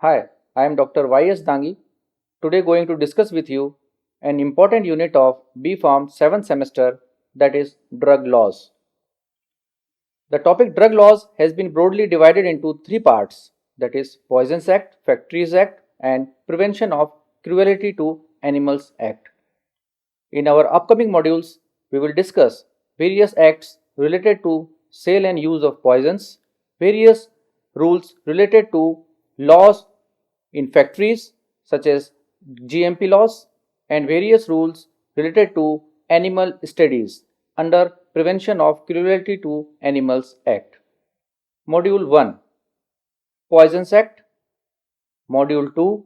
Hi, I am Dr. Y.S. Dangi. Today going to discuss with you an important unit of B Pharm 7th semester, that is drug laws. The topic drug laws has been broadly divided into three parts, that is Poisons Act, Factories Act and Prevention of Cruelty to Animals Act. In our upcoming modules, we will discuss various acts related to sale and use of poisons, various rules related to laws in factories such as GMP laws, and various rules related to animal studies under Prevention of Cruelty to Animals Act. Module 1, Poisons Act, Module 2,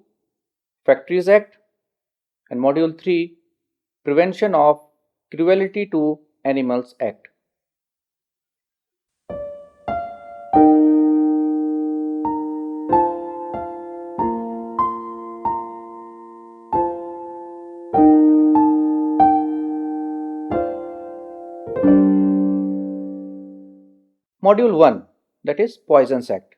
Factories Act, and Module 3, Prevention of Cruelty to Animals Act. Module 1, that is Poisons Act.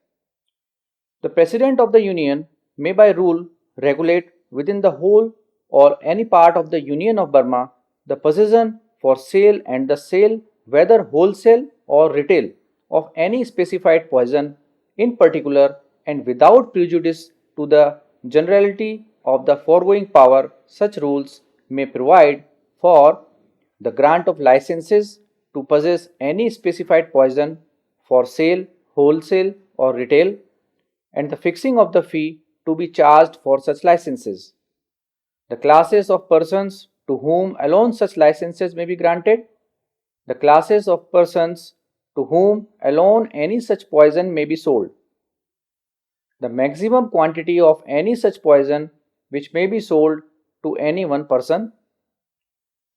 The President of the Union may by rule regulate within the whole or any part of the Union of Burma the possession for sale and the sale, whether wholesale or retail, of any specified poison in particular and without prejudice to the generality of the foregoing power. Such rules may provide for the grant of licenses to possess any specified poison for sale, wholesale or retail, and the fixing of the fee to be charged for such licenses. The classes of persons to whom alone such licenses may be granted, the classes of persons to whom alone any such poison may be sold, the maximum quantity of any such poison which may be sold to any one person,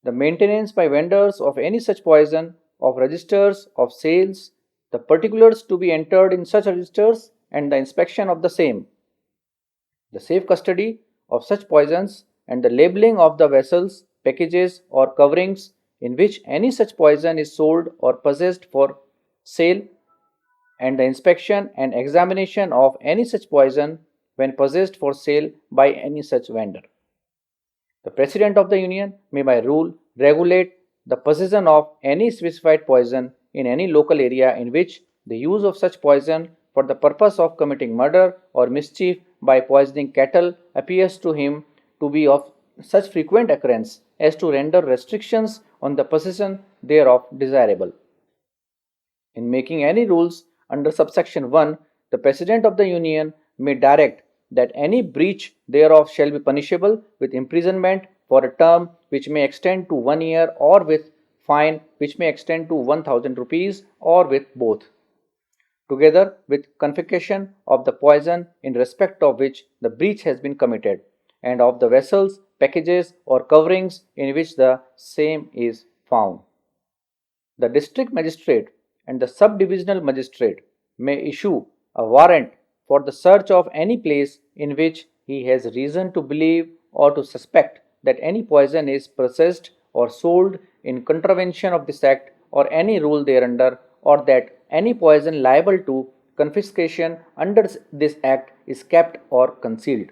the maintenance by vendors of any such poison, of registers of sales, the particulars to be entered in such registers and the inspection of the same, the safe custody of such poisons and the labeling of the vessels, packages or coverings in which any such poison is sold or possessed for sale, and the inspection and examination of any such poison when possessed for sale by any such vendor. The President of the Union may by rule regulate the possession of any specified poison in any local area in which the use of such poison for the purpose of committing murder or mischief by poisoning cattle appears to him to be of such frequent occurrence as to render restrictions on the possession thereof desirable. In making any rules under subsection 1, the President of the Union may direct that any breach thereof shall be punishable with imprisonment for a term which may extend to 1 year, or with fine which may extend to 1000 rupees, or with both, together with confiscation of the poison in respect of which the breach has been committed, and of the vessels, packages, or coverings in which the same is found. The district magistrate and the subdivisional magistrate may issue a warrant for the search of any place in which he has reason to believe or to suspect that any poison is possessed or sold in contravention of this act or any rule thereunder, or that any poison liable to confiscation under this act is kept or concealed.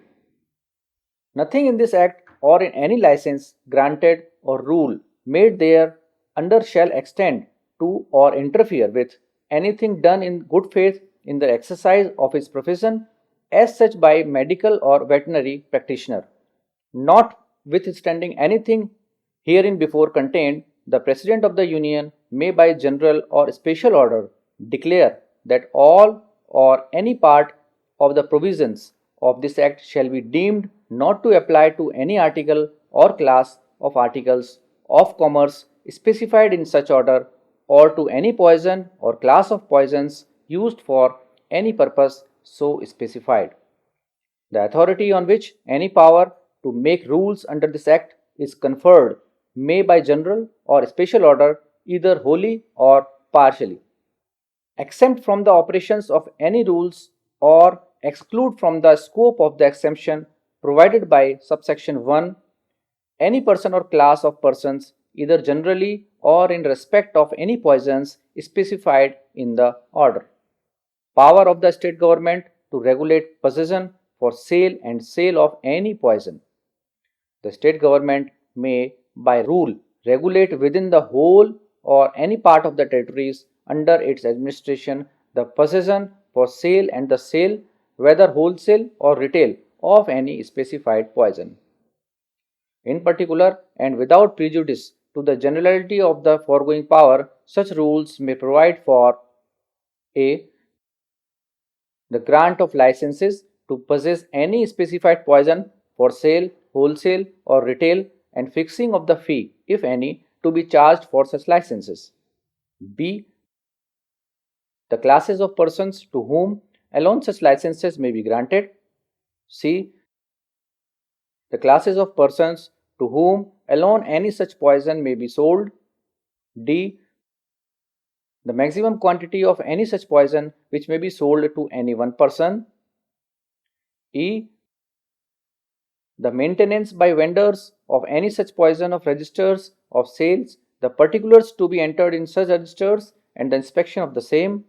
Nothing in this act or in any license granted or rule made there under shall extend to or interfere with anything done in good faith in the exercise of his profession as such by medical or veterinary practitioner. Notwithstanding anything herein before contained, the President of the Union may by general or special order declare that all or any part of the provisions of this act shall be deemed not to apply to any article or class of articles of commerce specified in such order, or to any poison or class of poisons used for any purpose so specified. The authority on which any power to make rules under this Act is conferred may by general or special order, either wholly or partially exempt from the operations of any rules or exclude from the scope of the exemption provided by subsection 1 any person or class of persons, either generally or in respect of any poisons specified in the order. Power of the state government to regulate possession for sale and sale of any poison. The state government may, by rule, regulate within the whole or any part of the territories under its administration the possession for sale and the sale, whether wholesale or retail, of any specified poison. In particular, and without prejudice to the generality of the foregoing power, such rules may provide for a. The grant of licenses to possess any specified poison for sale, wholesale, or retail, and fixing of the fee, if any, to be charged for such licenses. B. The classes of persons to whom alone such licenses may be granted. C. The classes of persons to whom alone any such poison may be sold. D. The maximum quantity of any such poison which may be sold to any one person. E. The maintenance by vendors of any such poison of registers of sales, the particulars to be entered in such registers, and the inspection of the same.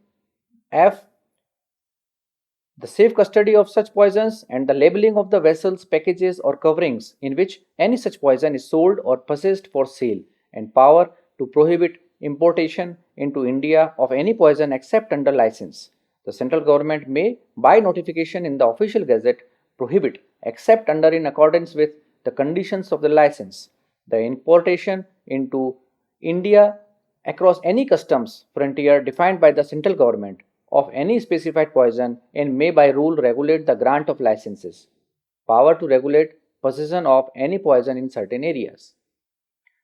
F. The safe custody of such poisons and the labeling of the vessels, packages, or coverings in which any such poison is sold or possessed for sale, and power to prohibit importation into India of any poison except under license. The central government may, by notification in the official gazette, prohibit, except under in accordance with the conditions of the license, the importation into India across any customs frontier defined by the central government of any specified poison, and may by rule regulate the grant of licenses. Power to regulate possession of any poison in certain areas.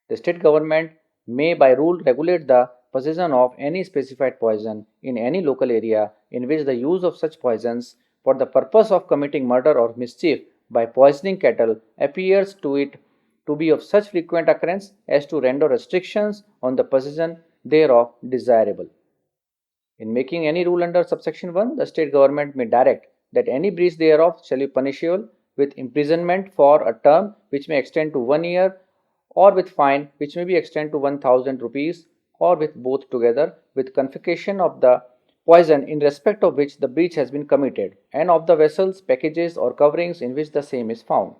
The state government may by rule regulate the possession of any specified poison in any local area in which the use of such poisons for the purpose of committing murder or mischief by poisoning cattle appears to it to be of such frequent occurrence as to render restrictions on the possession thereof desirable. In making any rule under subsection 1, the state government may direct that any breach thereof shall be punishable with imprisonment for a term which may extend to 1 year, or with fine which may be extended to 1000 rupees, or with both together, with confiscation of the poison in respect of which the breach has been committed, and of the vessels, packages, or coverings in which the same is found.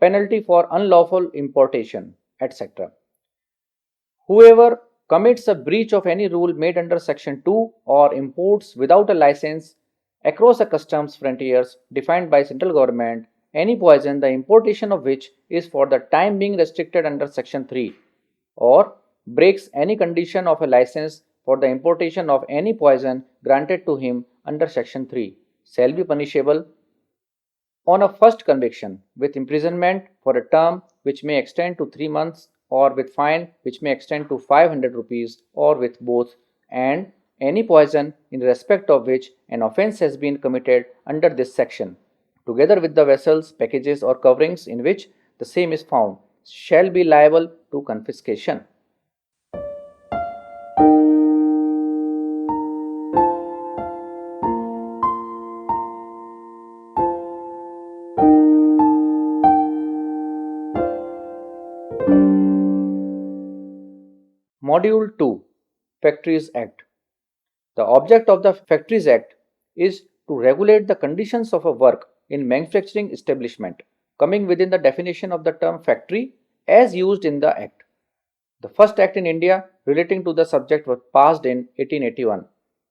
Penalty for unlawful importation, etc. Whoever commits a breach of any rule made under section 2 or imports without a license across a customs frontiers defined by central government any poison the importation of which is for the time being restricted under section 3, or breaks any condition of a license for the importation of any poison granted to him under section 3, shall be punishable on a first conviction with imprisonment for a term which may extend to 3 months, or with fine which may extend to 500 rupees, or with both, and any poison in respect of which an offence has been committed under this section, together with the vessels, packages, or coverings in which the same is found, shall be liable to confiscation. Module 2, Factories Act. The object of the Factories Act is to regulate the conditions of a work in manufacturing establishment, coming within the definition of the term factory as used in the Act. The first Act in India relating to the subject was passed in 1881.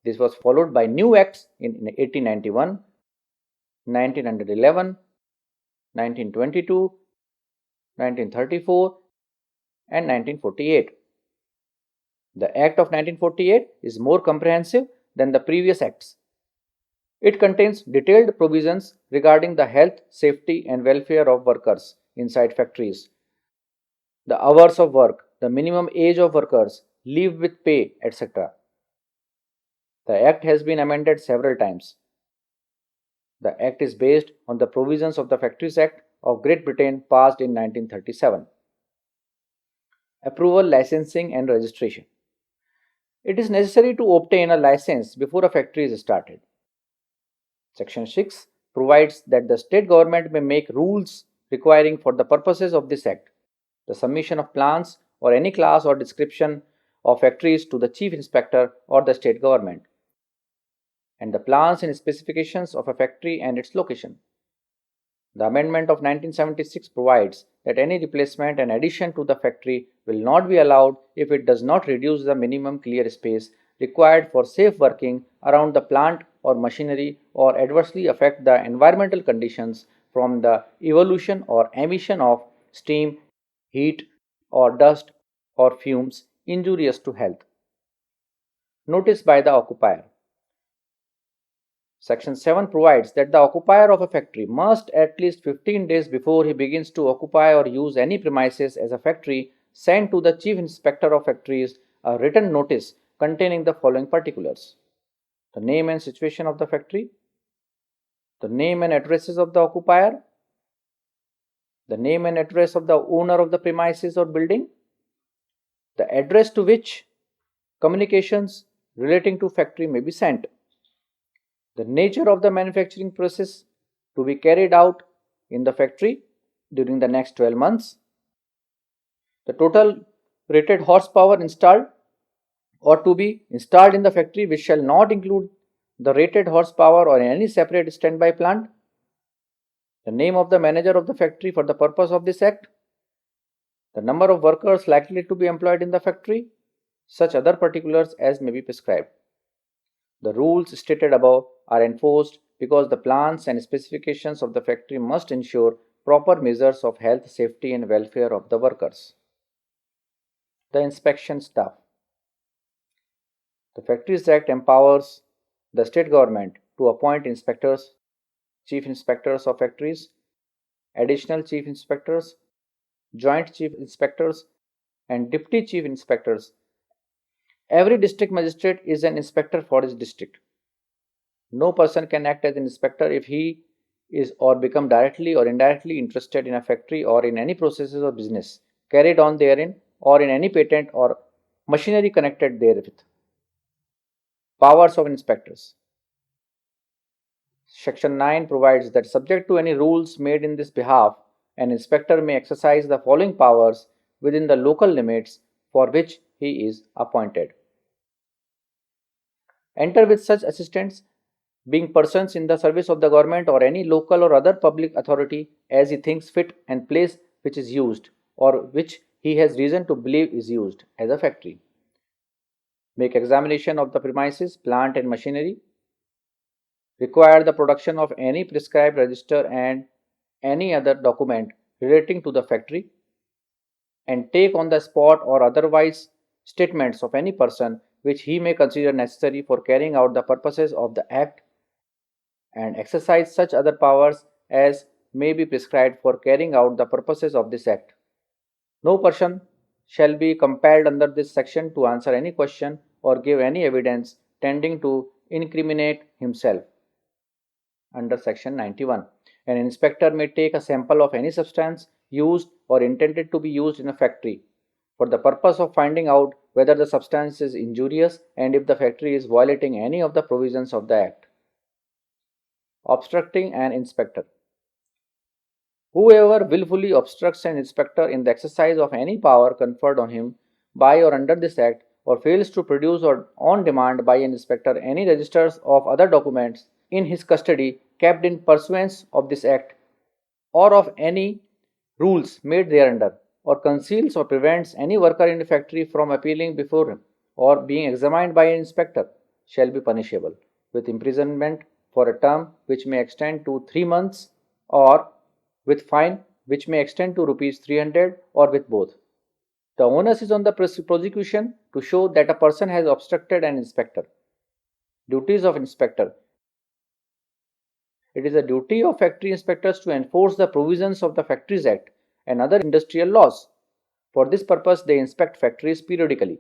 This was followed by new Acts in 1891, 1911, 1922, 1934, and 1948. The Act of 1948 is more comprehensive than the previous acts. It contains detailed provisions regarding the health, safety, and welfare of workers inside factories, the hours of work, the minimum age of workers, leave with pay, etc. The Act has been amended several times. The Act is based on the provisions of the Factories Act of Great Britain passed in 1937. Approval, licensing, and registration. It is necessary to obtain a license before a factory is started. Section 6 provides that the state government may make rules requiring, for the purposes of this Act, the submission of plans or any class or description of factories to the Chief Inspector or the state government, and the plans and specifications of a factory and its location. The amendment of 1976 provides that any replacement and addition to the factory will not be allowed if it does not reduce the minimum clear space required for safe working around the plant or machinery or adversely affect the environmental conditions from the evolution or emission of steam, heat, or dust or fumes injurious to health. Notice by the occupier. Section 7 provides that the occupier of a factory must at least 15 days before he begins to occupy or use any premises as a factory send to the Chief Inspector of Factories a written notice containing the following particulars: the name and situation of the factory, the name and addresses of the occupier, the name and address of the owner of the premises or building, the address to which communications relating to factory may be sent, the nature of the manufacturing process to be carried out in the factory during the next 12 months, the total rated horsepower installed or to be installed in the factory, which shall not include the rated horsepower or any separate standby plant, the name of the manager of the factory for the purpose of this Act, the number of workers likely to be employed in the factory, such other particulars as may be prescribed. The rules stated above are enforced because the plans and specifications of the factory must ensure proper measures of health, safety, and welfare of the workers. The inspection staff. The Factories Act empowers the state government to appoint inspectors, chief inspectors of factories, additional chief inspectors, joint chief inspectors, and deputy chief inspectors. Every district magistrate is an inspector for his district. No person can act as an inspector if he is or become directly or indirectly interested in a factory or in any processes or business carried on therein or in any patent or machinery connected therewith. Powers of inspectors. Section 9 provides that subject to any rules made in this behalf, an inspector may exercise the following powers within the local limits for which he is appointed. Enter with such assistants, being persons in the service of the government or any local or other public authority as he thinks fit, and place which is used or which he has reason to believe is used as a factory. Make examination of the premises, plant and machinery. Require the production of any prescribed register and any other document relating to the factory, and take on the spot or otherwise statements of any person which he may consider necessary for carrying out the purposes of the Act, and exercise such other powers as may be prescribed for carrying out the purposes of this Act. No person shall be compelled under this section to answer any question or give any evidence tending to incriminate himself. Under section 91, an inspector may take a sample of any substance used or intended to be used in a factory for the purpose of finding out whether the substance is injurious and if the factory is violating any of the provisions of the Act. Obstructing an inspector. Whoever willfully obstructs an inspector in the exercise of any power conferred on him by or under this Act, or fails to produce or on demand by an inspector any registers of other documents in his custody kept in pursuance of this Act, or of any rules made thereunder, or conceals or prevents any worker in a factory from appealing before him or being examined by an inspector, shall be punishable with imprisonment for a term which may extend to 3 months, or with fine which may extend to rupees 300, or with both. The onus is on the prosecution to show that a person has obstructed an inspector. Duties of inspector. It is the duty of factory inspectors to enforce the provisions of the Factories Act and other industrial laws. For this purpose, they inspect factories periodically.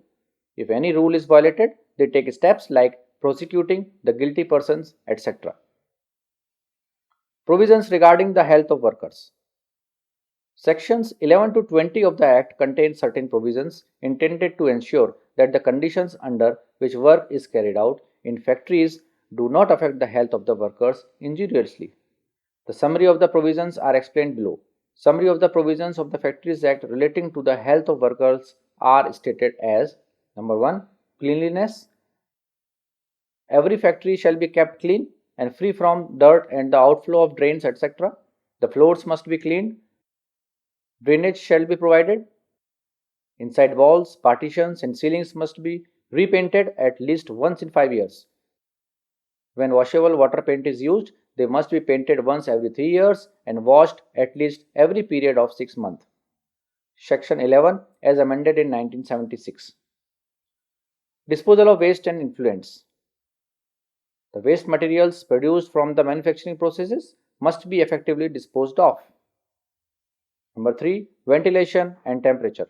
If any rule is violated, they take steps like prosecuting the guilty persons, etc. Provisions regarding the health of workers. Sections 11 to 20 of the Act contain certain provisions intended to ensure that the conditions under which work is carried out in factories do not affect the health of the workers injuriously. The summary of the provisions are explained below. Summary of the provisions of the Factories Act relating to the health of workers are stated as: number 1, cleanliness. Every factory shall be kept clean and free from dirt and the outflow of drains, etc. The floors must be cleaned. Drainage shall be provided. Inside walls, partitions, and ceilings must be repainted at least once in 5 years. When washable water paint is used, they must be painted once every 3 years and washed at least every period of 6 months. Section 11 as amended in 1976. Disposal of waste and effluents. The waste materials produced from the manufacturing processes must be effectively disposed of. Number 3. Ventilation and temperature.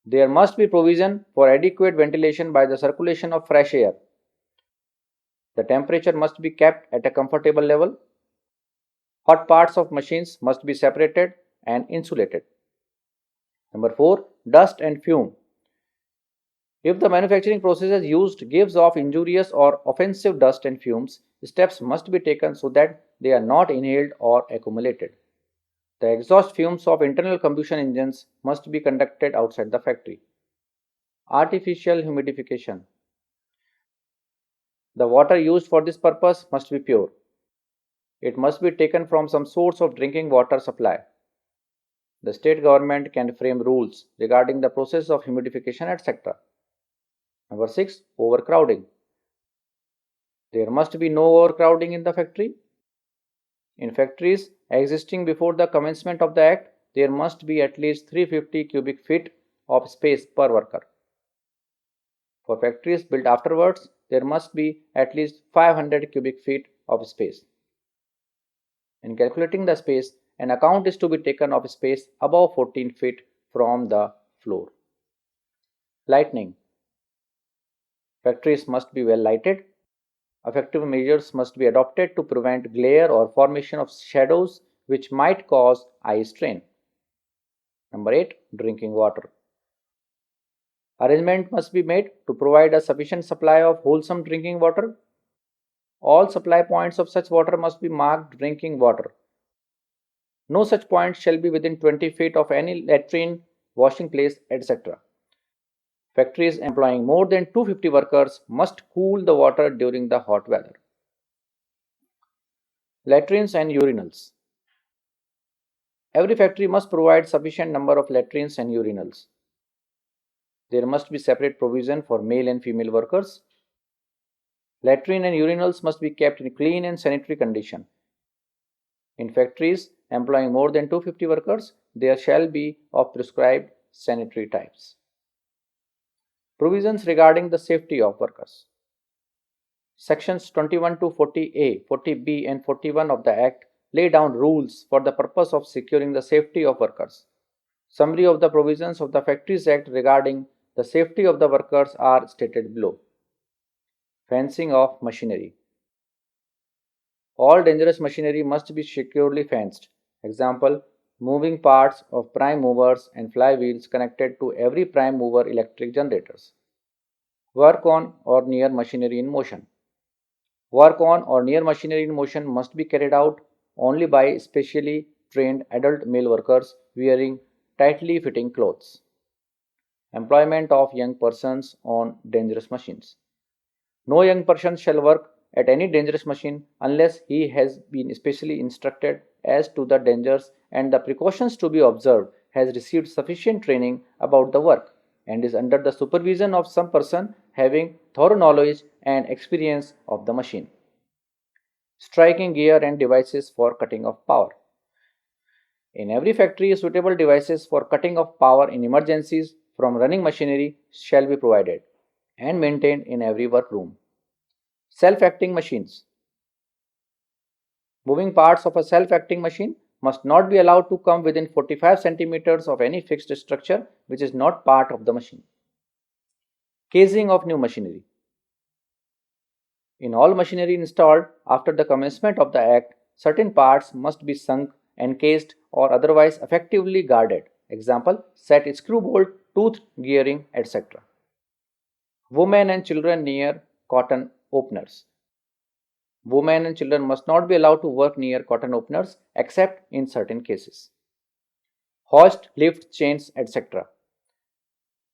There must be provision for adequate ventilation by the circulation of fresh air. The temperature must be kept at a comfortable level. Hot parts of machines must be separated and insulated. Number 4. Dust and fume. If the manufacturing processes used gives off injurious or offensive dust and fumes, steps must be taken so that they are not inhaled or accumulated. The exhaust fumes of internal combustion engines must be conducted outside the factory. Artificial humidification. The water used for this purpose must be pure. It must be taken from some source of drinking water supply. The state government can frame rules regarding the process of humidification, etc. Number 6. Overcrowding. There must be no overcrowding in the factory. In factories existing before the commencement of the Act, there must be at least 350 cubic feet of space per worker. For factories built afterwards, there must be at least 500 cubic feet of space. In calculating the space, an account is to be taken of space above 14 feet from the floor. Lighting. Factories must be well lighted. Effective measures must be adopted to prevent glare or formation of shadows which might cause eye strain. Number 8. Drinking water. Arrangement must be made to provide a sufficient supply of wholesome drinking water. All supply points of such water must be marked drinking water. No such points shall be within 20 feet of any latrine, washing place, etc. Factories employing more than 250 workers must cool the water during the hot weather. Latrines and urinals. Every factory must provide sufficient number of latrines and urinals. There must be separate provision for male and female workers. Latrine and urinals must be kept in clean and sanitary condition. In factories employing more than 250 workers, there shall be of prescribed sanitary types. Provisions regarding the safety of workers. Sections 21 to 40A, 40B and 41 of the Act lay down rules for the purpose of securing the safety of workers. Summary of the provisions of the Factories Act regarding the safety of the workers are stated below. Fencing of machinery. All dangerous machinery must be securely fenced. Example, moving parts of prime movers and flywheels connected to every prime mover electric generators. Work on or near machinery in motion. Work on or near machinery in motion must be carried out only by specially trained adult male workers wearing tightly fitting clothes. Employment of young persons on dangerous machines. No young person shall work at any dangerous machine unless he has been specially instructed as to the dangers and the precautions to be observed, has received sufficient training about the work, and is under the supervision of some person having thorough knowledge and experience of the machine. Striking gear and devices for cutting of power. In every factory, suitable devices for cutting of power in emergencies from running machinery shall be provided and maintained in every workroom. Self-acting machines. Moving parts of a self-acting machine must not be allowed to come within 45 centimeters of any fixed structure which is not part of the machine. Casing of new machinery. In all machinery installed after the commencement of the Act, certain parts must be sunk, encased, or otherwise effectively guarded. Example, set screw bolt, tooth gearing, etc. Women and children near cotton openers. Women and children must not be allowed to work near cotton openers except in certain cases. Hoist, lift, chains, etc.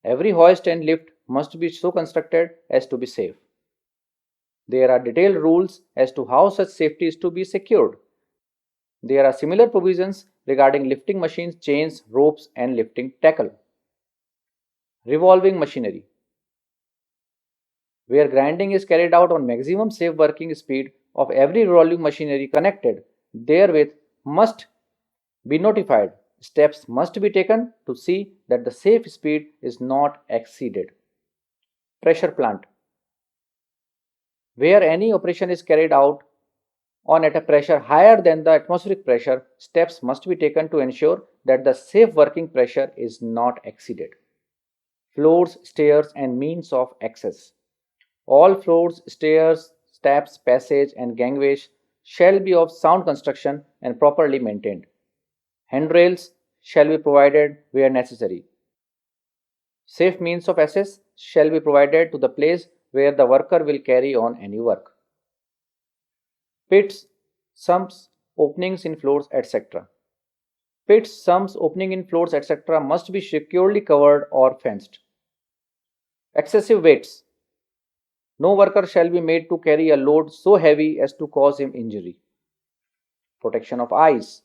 Every hoist and lift must be so constructed as to be safe. There are detailed rules as to how such safety is to be secured. There are similar provisions regarding lifting machines, chains, ropes, and lifting tackle. Revolving machinery. Where grinding is carried out on maximum safe working speed of every revolving machinery connected therewith must be notified. Steps must be taken to see that the safe speed is not exceeded. Pressure plant. Where any operation is carried out on at a pressure higher than the atmospheric pressure, steps must be taken to ensure that the safe working pressure is not exceeded. Floors, stairs, and means of access. All floors, stairs, steps, passage, and gangways shall be of sound construction and properly maintained. Handrails shall be provided where necessary. Safe means of access shall be provided to the place where the worker will carry on any work. Pits, sumps, openings in floors, etc. Pits, sumps, opening in floors, etc. must be securely covered or fenced. Excessive weights. No worker shall be made to carry a load so heavy as to cause him injury. Protection of eyes.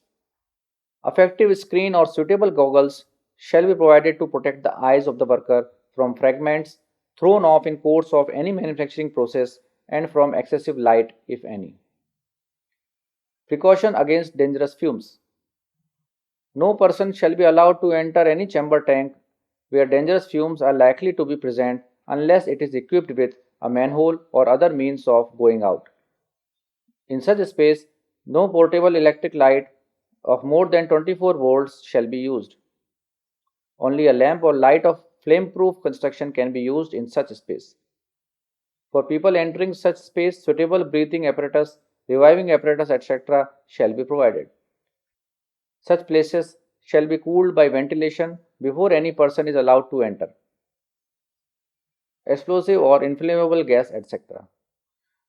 Effective screen or suitable goggles shall be provided to protect the eyes of the worker from fragments thrown off in course of any manufacturing process and from excessive light, if any. Precaution against dangerous fumes. No person shall be allowed to enter any chamber tank where dangerous fumes are likely to be present unless it is equipped with a manhole or other means of going out. In such a space, no portable electric light of more than 24 volts shall be used. Only a lamp or light of flame-proof construction can be used in such a space. For people entering such space, suitable breathing apparatus, reviving apparatus, etc. shall be provided. Such places shall be cooled by ventilation before any person is allowed to enter. Explosive or inflammable gas, etc.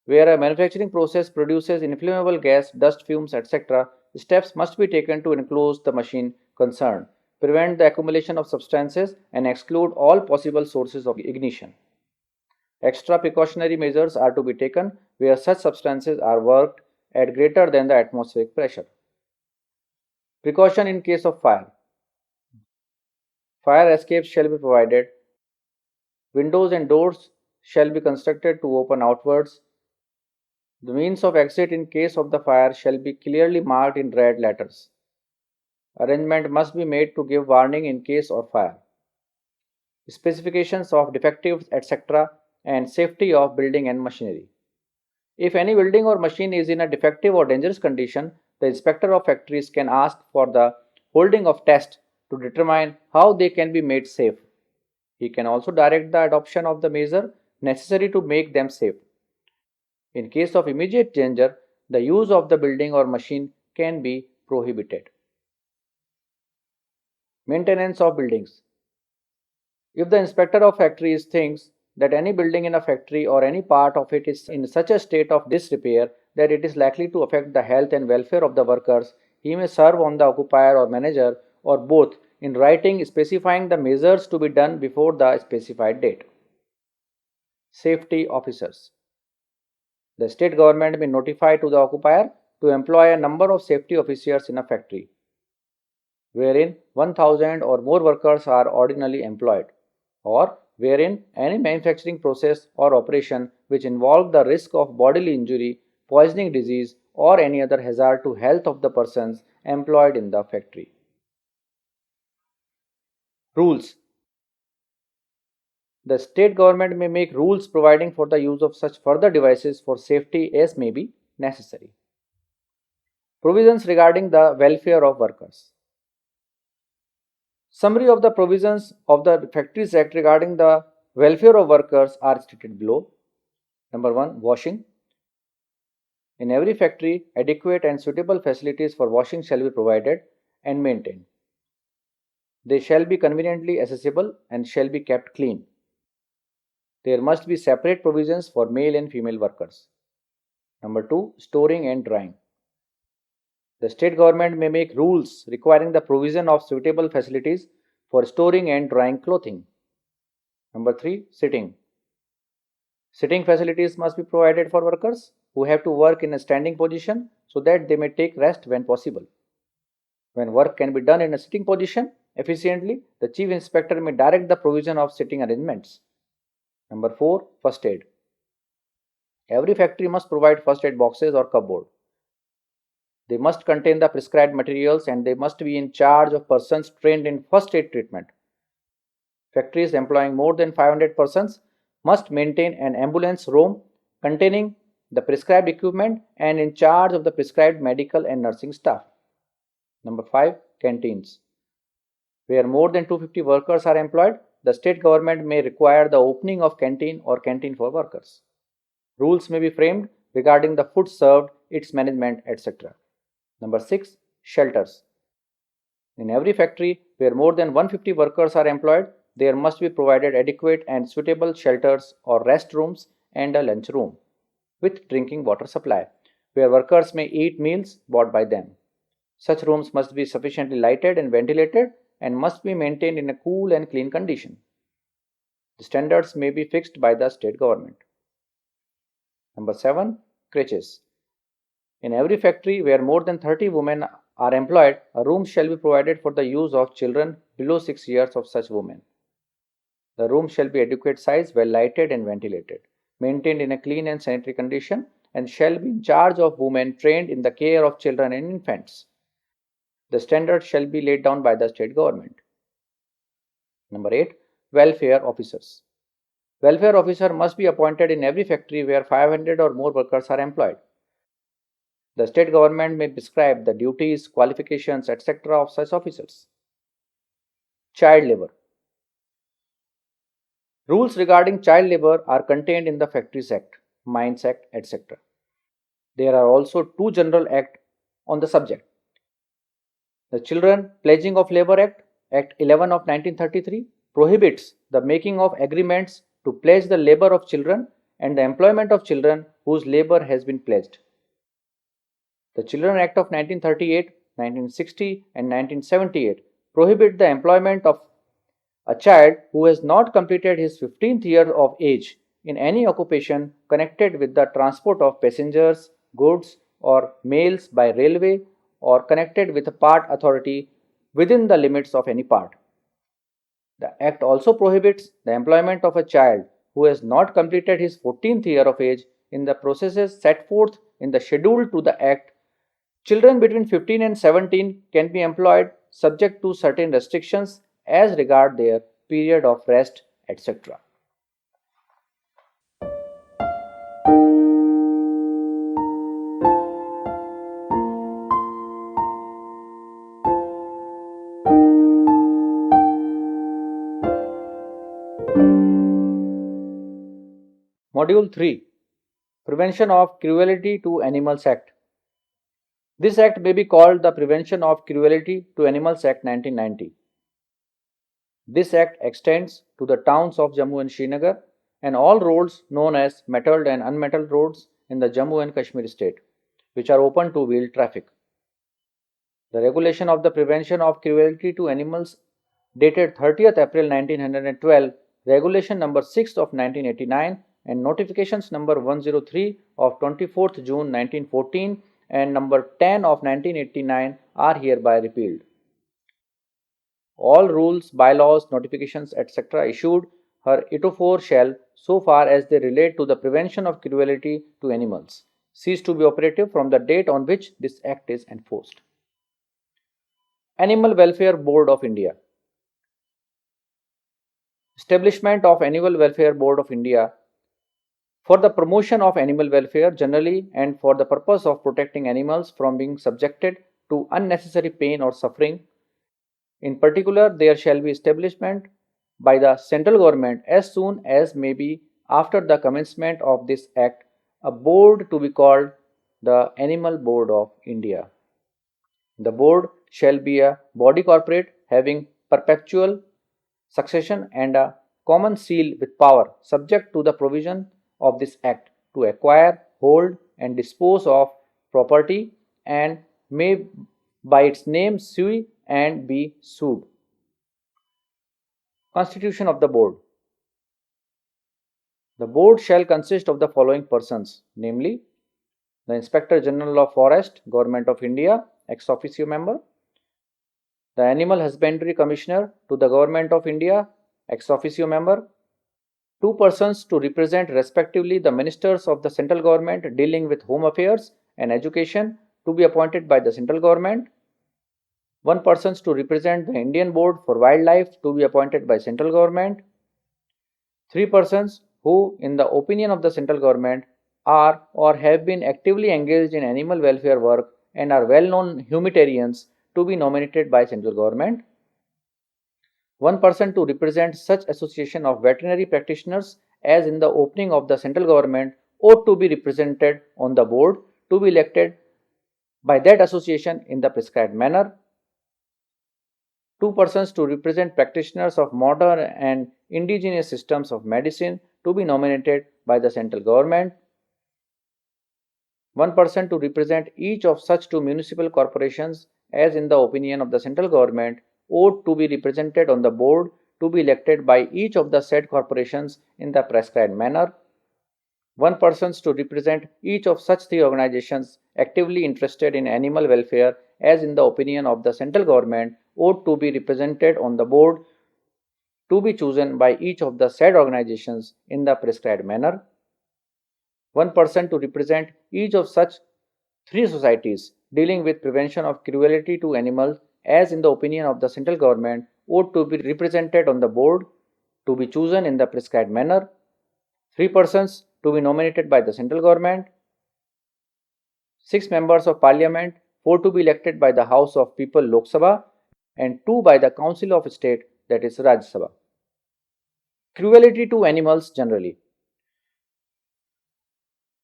Where a manufacturing process produces inflammable gas, dust fumes, etc., steps must be taken to enclose the machine concerned, prevent the accumulation of substances, and exclude all possible sources of ignition. Extra precautionary measures are to be taken where such substances are worked at greater than the atmospheric pressure. Precaution in case of fire. Fire escapes shall be provided. Windows and doors shall be constructed to open outwards. The means of exit in case of the fire shall be clearly marked in red letters. Arrangement must be made to give warning in case of fire. Specifications of defectives, etc., and safety of building and machinery. If any building or machine is in a defective or dangerous condition, the inspector of factories can ask for the holding of tests to determine how they can be made safe. He can also direct the adoption of the measure necessary to make them safe. In case of immediate danger, the use of the building or machine can be prohibited. Maintenance of buildings. If the inspector of factories thinks that any building in a factory or any part of it is in such a state of disrepair that it is likely to affect the health and welfare of the workers, he may serve on the occupier or manager or both in writing specifying the measures to be done before the specified date. Safety officers. The state government may notify to the occupier to employ a number of safety officers in a factory, wherein 1000 or more workers are ordinarily employed, or wherein any manufacturing process or operation which involve the risk of bodily injury, poisoning disease, or any other hazard to health of the persons employed in the factory. Rules. The state government may make rules providing for the use of such further devices for safety as may be necessary. Provisions regarding the welfare of workers. Summary of the provisions of the Factories Act regarding the welfare of workers are stated below. Number 1. Washing. In every factory, adequate and suitable facilities for washing shall be provided and maintained. They shall be conveniently accessible and shall be kept clean. There must be separate provisions for male and female workers. Number 2. Storing and drying. The state government may make rules requiring the provision of suitable facilities for storing and drying clothing. Number 3. Sitting. Sitting facilities must be provided for workers who have to work in a standing position so that they may take rest when possible. When work can be done in a sitting position efficiently, the Chief Inspector may direct the provision of sitting arrangements. Number 4. First aid. Every factory must provide first aid boxes or cupboard. They must contain the prescribed materials and they must be in charge of persons trained in first aid treatment. Factories employing more than 500 persons must maintain an ambulance room containing the prescribed equipment and in charge of the prescribed medical and nursing staff. Number 5. Canteens. Where more than 250 workers are employed, the state government may require the opening of canteen or canteen for workers. Rules may be framed regarding the food served, its management, etc. Number 6. Shelters. In every factory where more than 150 workers are employed, there must be provided adequate and suitable shelters or rest rooms and a lunch room with drinking water supply, where workers may eat meals bought by them. Such rooms must be sufficiently lighted and ventilated and must be maintained in a cool and clean condition. The standards may be fixed by the state government. Number 7. Creches. In every factory where more than 30 women are employed, a room shall be provided for the use of children below 6 years of such women. The room shall be adequate size, well lighted and ventilated, maintained in a clean and sanitary condition, and shall be in charge of women trained in the care of children and infants. The standards shall be laid down by the state government. Number 8. Welfare officers. Welfare officer must be appointed in every factory where 500 or more workers are employed. The state government may prescribe the duties, qualifications, etc. of such officers. Child labor. Rules regarding child labor are contained in the Factories Act, Mines Act, etc. There are also two general acts on the subject. The Children Pledging of Labor Act, Act 11 of 1933, prohibits the making of agreements to pledge the labor of children and the employment of children whose labor has been pledged. The Children Act of 1938, 1960 and 1978 prohibit the employment of a child who has not completed his 15th year of age in any occupation connected with the transport of passengers, goods or mails by railway or connected with a part authority within the limits of any part. The Act also prohibits the employment of a child who has not completed his 14th year of age in the processes set forth in the schedule to the Act. Children between 15 and 17 can be employed subject to certain restrictions as regard their period of rest, etc. Module 3. Prevention of Cruelty to Animals Act. This act may be called the Prevention of Cruelty to Animals Act 1990. This act extends to the towns of Jammu and Srinagar and all roads known as metalled and unmetalled roads in the Jammu and Kashmir state, which are open to wheeled traffic. The regulation of the prevention of cruelty to animals dated 30th April 1912, Regulation number 6 of 1989 and notifications number 103 of 24th June 1914 and number 10 of 1989 are hereby repealed. All rules, bylaws, notifications, etc. issued heretofore shall, so far as they relate to the prevention of cruelty to animals, cease to be operative from the date on which this act is enforced. Animal Welfare Board of India. Establishment of Animal Welfare Board of India for the promotion of animal welfare generally and for the purpose of protecting animals from being subjected to unnecessary pain or suffering. In particular, there shall be establishment by the central government as soon as may be after the commencement of this act a board to be called the Animal Board of India. The board shall be a body corporate having perpetual succession and a common seal with power subject to the provision of this act to acquire, hold and dispose of property and may by its name sue and be sued. Constitution of the board. The board shall consist of the following persons, namely the Inspector General of Forest, Government of India, ex officio member; the Animal Husbandry Commissioner to the Government of India, ex officio member; two persons to represent respectively the ministers of the central government dealing with home affairs and education to be appointed by the central government; one person to represent the Indian Board for Wildlife to be appointed by central government; three persons who, in the opinion of the central government, are or have been actively engaged in animal welfare work and are well-known humanitarians to be nominated by central government; one person to represent such association of veterinary practitioners as in the opening of the central government ought to be represented on the board to be elected by that association in the prescribed manner; two persons to represent practitioners of modern and indigenous systems of medicine to be nominated by the central government; one person to represent each of such two municipal corporations as in the opinion of the central government ought to be represented on the board to be elected by each of the said corporations in the prescribed manner; one person to represent each of such three organizations actively interested in animal welfare as in the opinion of the central government ought to be represented on the board to be chosen by each of the said organizations in the prescribed manner; one person to represent each of such three societies dealing with prevention of cruelty to animals as in the opinion of the central government ought to be represented on the board to be chosen in the prescribed manner; three persons to be nominated by the central government; six members of parliament, four to be elected by the House of People Lok Sabha and two by the Council of State, that is Rajya Sabha. Cruelty to animals generally.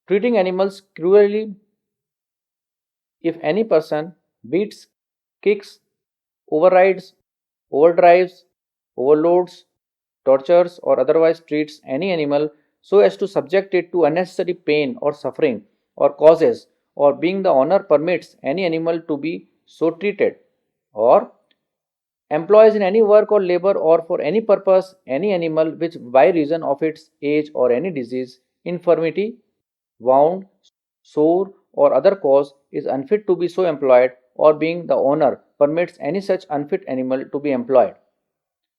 Treating animals cruelly: if any person beats, kicks, overrides, overdrives, overloads, tortures, or otherwise treats any animal so as to subject it to unnecessary pain or suffering, or causes, or being the owner permits any animal to be so treated, or employs in any work or labor or for any purpose any animal which by reason of its age or any disease, infirmity, wound, sore, or other cause is unfit to be so employed, or being the owner permits any such unfit animal to be employed,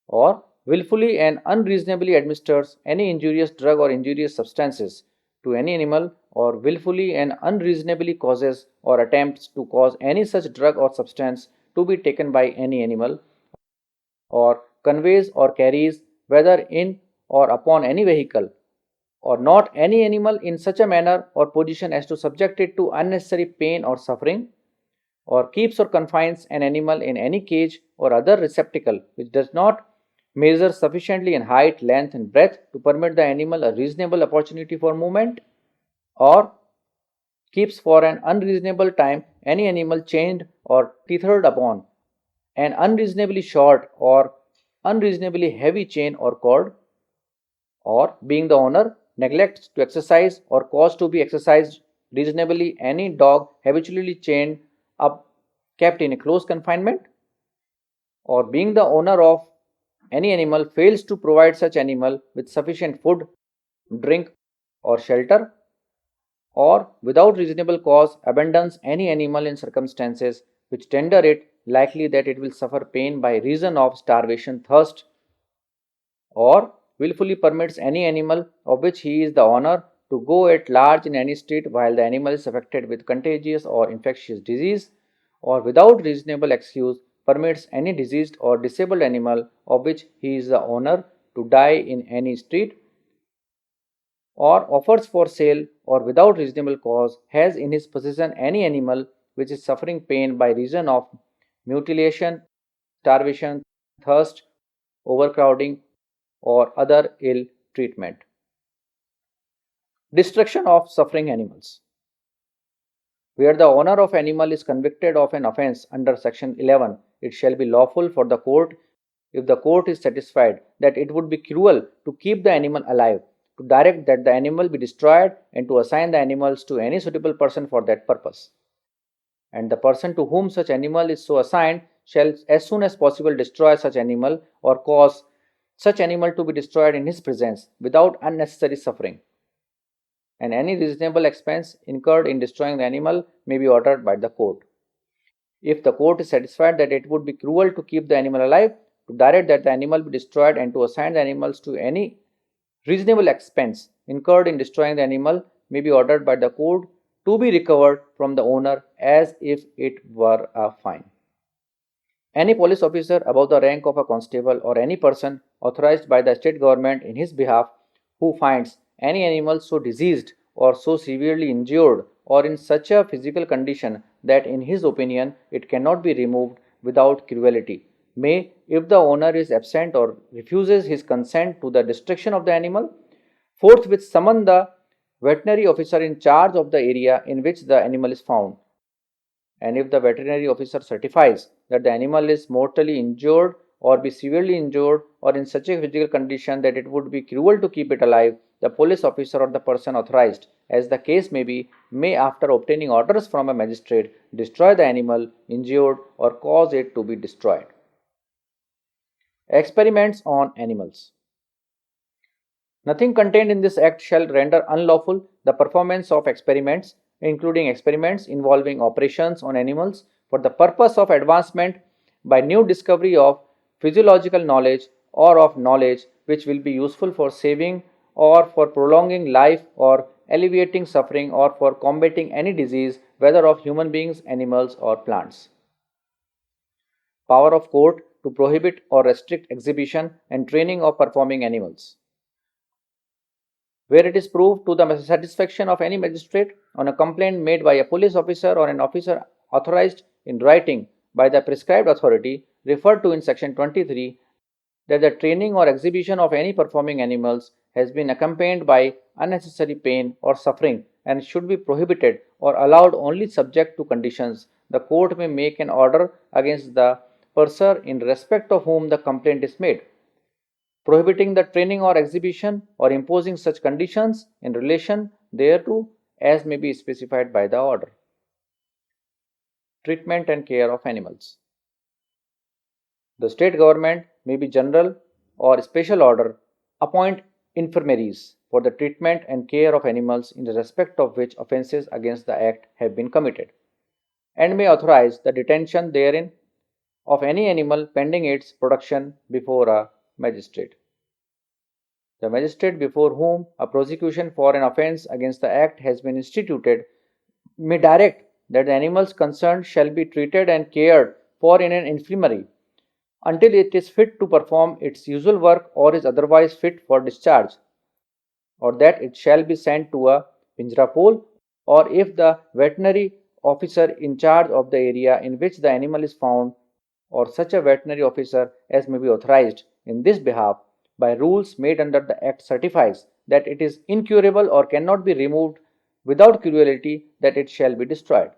or willfully and unreasonably administers any injurious drug or injurious substances to any animal, or willfully and unreasonably causes or attempts to cause any such drug or substance to be taken by any animal, or conveys or carries, whether in or upon any vehicle, or not any animal in such a manner or position as to subject it to unnecessary pain or suffering, or keeps or confines an animal in any cage or other receptacle which does not measure sufficiently in height, length, and breadth to permit the animal a reasonable opportunity for movement, or keeps for an unreasonable time any animal chained or tethered upon an unreasonably short or unreasonably heavy chain or cord, or being the owner neglects to exercise or cause to be exercised reasonably any dog habitually chained up kept in a close confinement, or being the owner of any animal fails to provide such animal with sufficient food, drink, or shelter, or without reasonable cause abandons any animal in circumstances which render it likely that it will suffer pain by reason of starvation, thirst, or willfully permits any animal of which he is the owner to go at large in any street while the animal is affected with contagious or infectious disease, or without reasonable excuse permits any diseased or disabled animal of which he is the owner to die in any street, or offers for sale or without reasonable cause has in his possession any animal which is suffering pain by reason of mutilation, starvation, thirst, overcrowding, or other ill treatment. Destruction of suffering animals. Where the owner of animal is convicted of an offence under section 11, it shall be lawful for the court, if the court is satisfied that it would be cruel to keep the animal alive, to direct that the animal be destroyed and to assign the animals to any suitable person for that purpose. And the person to whom such animal is so assigned shall as soon as possible destroy such animal or cause such animal to be destroyed in his presence without unnecessary suffering. And any reasonable expense incurred in destroying the animal may be ordered by the court. If the court is satisfied that it would be cruel to keep the animal alive, to direct that the animal be destroyed and to assign the animals to any reasonable expense incurred in destroying the animal may be ordered by the court to be recovered from the owner as if it were a fine. Any police officer above the rank of a constable or any person authorized by the state government in his behalf who finds any animal so diseased or so severely injured or in such a physical condition that in his opinion it cannot be removed without cruelty may, if the owner is absent or refuses his consent to the destruction of the animal, forthwith summon the veterinary officer in charge of the area in which the animal is found. And if the veterinary officer certifies that the animal is mortally injured or be severely injured or in such a physical condition that it would be cruel to keep it alive, the police officer or the person authorized, as the case may be, may, after obtaining orders from a magistrate, destroy the animal injured or cause it to be destroyed. Experiments on animals. Nothing contained in this act shall render unlawful the performance of experiments, including experiments involving operations on animals for the purpose of advancement by new discovery of physiological knowledge or of knowledge which will be useful for saving or for prolonging life or alleviating suffering or for combating any disease, whether of human beings, animals, or plants. Power of court to prohibit or restrict exhibition and training of performing animals. Where it is proved to the satisfaction of any magistrate on a complaint made by a police officer or an officer authorized in writing by the prescribed authority referred to in section 23 that the training or exhibition of any performing animals has been accompanied by unnecessary pain or suffering and should be prohibited or allowed only subject to conditions, the court may make an order against the purser in respect of whom the complaint is made, prohibiting the training or exhibition or imposing such conditions in relation thereto as may be specified by the order. Treatment and care of animals. The state government may be general or special order appoint infirmaries for the treatment and care of animals in respect of which offences against the act have been committed, and may authorize the detention therein of any animal pending its production before a magistrate. The magistrate before whom a prosecution for an offence against the act has been instituted may direct that the animals concerned shall be treated and cared for in an infirmary until it is fit to perform its usual work or is otherwise fit for discharge, or that it shall be sent to a Pinjarapole, or if the veterinary officer in charge of the area in which the animal is found, or such a veterinary officer as may be authorized in this behalf by rules made under the Act certifies that it is incurable or cannot be removed without cruelty, that it shall be destroyed.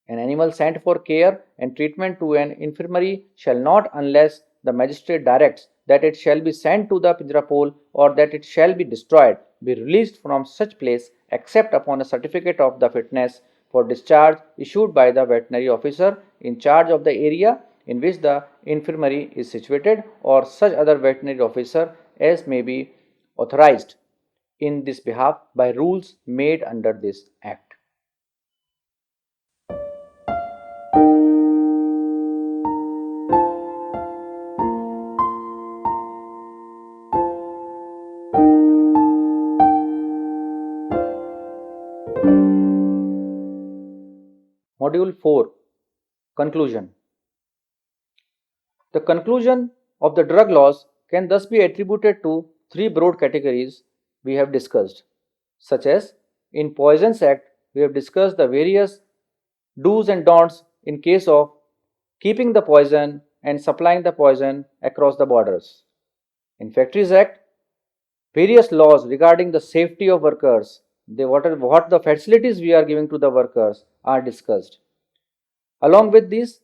An animal sent for care and treatment to an infirmary shall not, unless the magistrate directs that it shall be sent to the Pinjarapole or that it shall be destroyed, be released from such place except upon a certificate of the fitness for discharge issued by the veterinary officer in charge of the area in which the infirmary is situated, or such other veterinary officer as may be authorized in this behalf by rules made under this Act. Module 4 Conclusion. The conclusion of the drug laws can thus be attributed to three broad categories, we have discussed, such as in Poisons Act, we have discussed the various do's and don'ts in case of keeping the poison and supplying the poison across the borders. In Factories Act, various laws regarding the safety of workers, what the facilities we are giving to the workers are discussed. Along with this,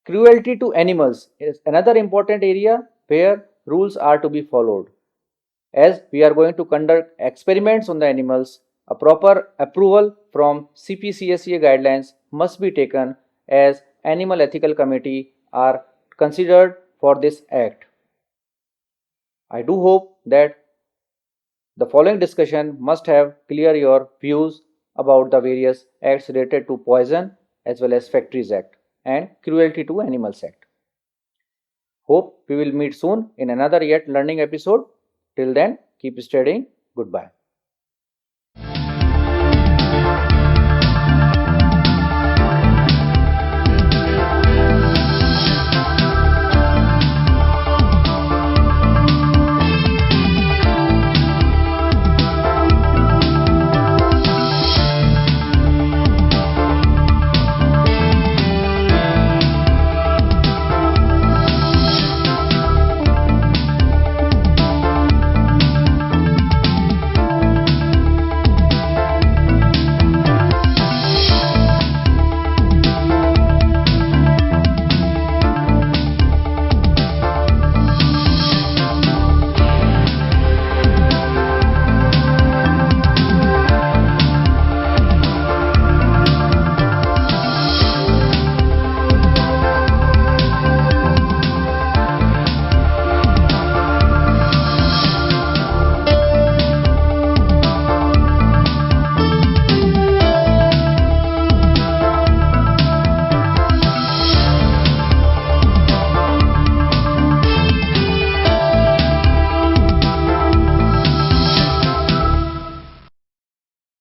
cruelty to animals is another important area where rules are to be followed. As we are going to conduct experiments on the animals, a proper approval from CPCSA guidelines must be taken as Animal Ethical Committee are considered for this act. I do hope that the following discussion must have clear your views about the various acts related to poison as well as Factories Act and Cruelty to Animals Act. Hope we will meet soon in another yet learning episode. Till then, keep studying. Goodbye.